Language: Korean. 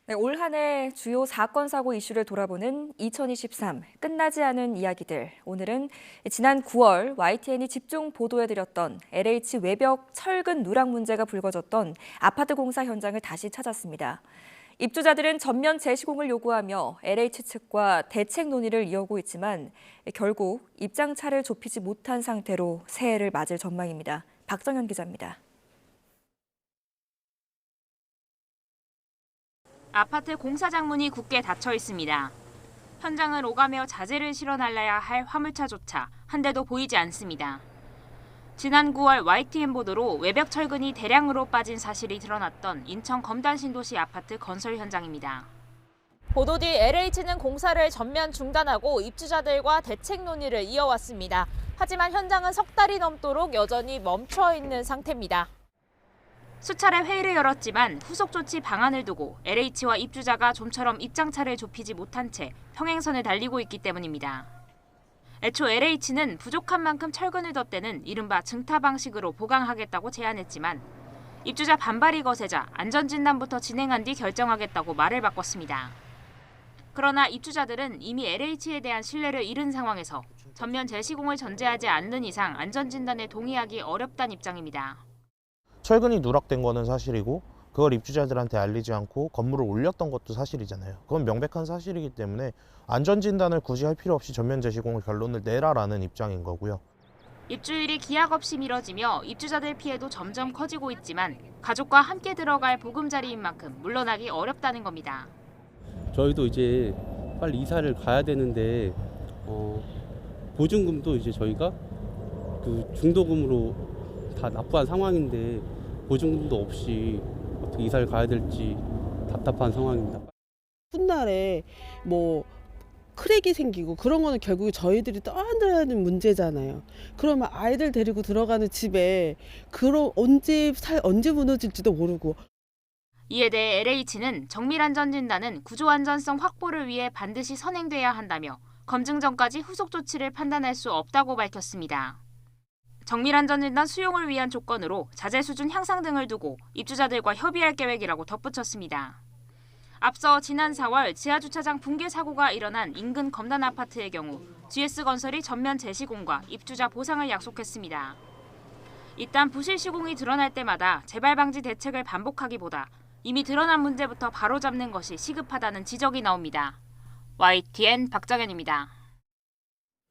네, 올 한 해 주요 사건 사고 이슈를 돌아보는 2023 끝나지 않은 이야기들. 오늘은 지난 9월 YTN이 집중 보도해드렸던 LH 외벽 철근 누락 문제가 불거졌던 아파트 공사 현장을 다시 찾았습니다. 입주자들은 전면 재시공을 요구하며 LH 측과 대책 논의를 이어오고 있지만 결국 입장차를 좁히지 못한 상태로 새해를 맞을 전망입니다. 박정현 기자입니다. 아파트 공사장 문이 굳게 닫혀 있습니다. 현장을 오가며 자재를 실어 날라야 할 화물차조차 한 대도 보이지 않습니다. 지난 9월 YTN 보도로 외벽 철근이 대량으로 빠진 사실이 드러났던 인천 검단 신도시 아파트 건설 현장입니다. 보도 뒤 LH는 공사를 전면 중단하고 입주자들과 대책 논의를 이어왔습니다. 하지만 현장은 석 달이 넘도록 여전히 멈춰 있는 상태입니다. 수차례 회의를 열었지만 후속 조치 방안을 두고 LH와 입주자가 좀처럼 입장차를 좁히지 못한 채 평행선을 달리고 있기 때문입니다. 애초 LH는 부족한 만큼 철근을 덧대는 이른바 증타 방식으로 보강하겠다고 제안했지만 입주자 반발이 거세자 안전진단부터 진행한 뒤 결정하겠다고 말을 바꿨습니다. 그러나 입주자들은 이미 LH에 대한 신뢰를 잃은 상황에서 전면 재시공을 전제하지 않는 이상 안전진단에 동의하기 어렵다는 입장입니다. 철근이 누락된 거는 사실이고 그걸 입주자들한테 알리지 않고 건물을 올렸던 것도 사실이잖아요. 그건 명백한 사실이기 때문에 안전진단을 굳이 할 필요 없이 전면 재시공을 결론을 내라라는 입장인 거고요. 입주일이 기약 없이 미뤄지며 입주자들 피해도 점점 커지고 있지만 가족과 함께 들어갈 보금자리인 만큼 물러나기 어렵다는 겁니다. 저희도 이제 빨리 이사를 가야 되는데 보증금도 이제 저희가 그 중도금으로 다 납부한 상황인데 보증금도 없이 어떻게 이사를 가야 될지 답답한 상황입니다. 훗날에 뭐 크랙이 생기고 그런 거는 결국에 저희들이 떠안아야 하는 문제잖아요. 그러면 아이들 데리고 들어가는 집에 그럼 언제 무너질지도 모르고. 이에 대해 LH는 정밀안전진단은 구조안전성 확보를 위해 반드시 선행돼야 한다며 검증 전까지 후속 조치를 판단할 수 없다고 밝혔습니다. 정밀안전진단 수용을 위한 조건으로 자재 수준 향상 등을 두고 입주자들과 협의할 계획이라고 덧붙였습니다. 앞서 지난 4월 지하주차장 붕괴 사고가 일어난 인근 검단 아파트의 경우 GS건설이 전면 재시공과 입주자 보상을 약속했습니다. 이딴 부실 시공이 드러날 때마다 재발 방지 대책을 반복하기보다 이미 드러난 문제부터 바로잡는 것이 시급하다는 지적이 나옵니다. YTN 박정현입니다.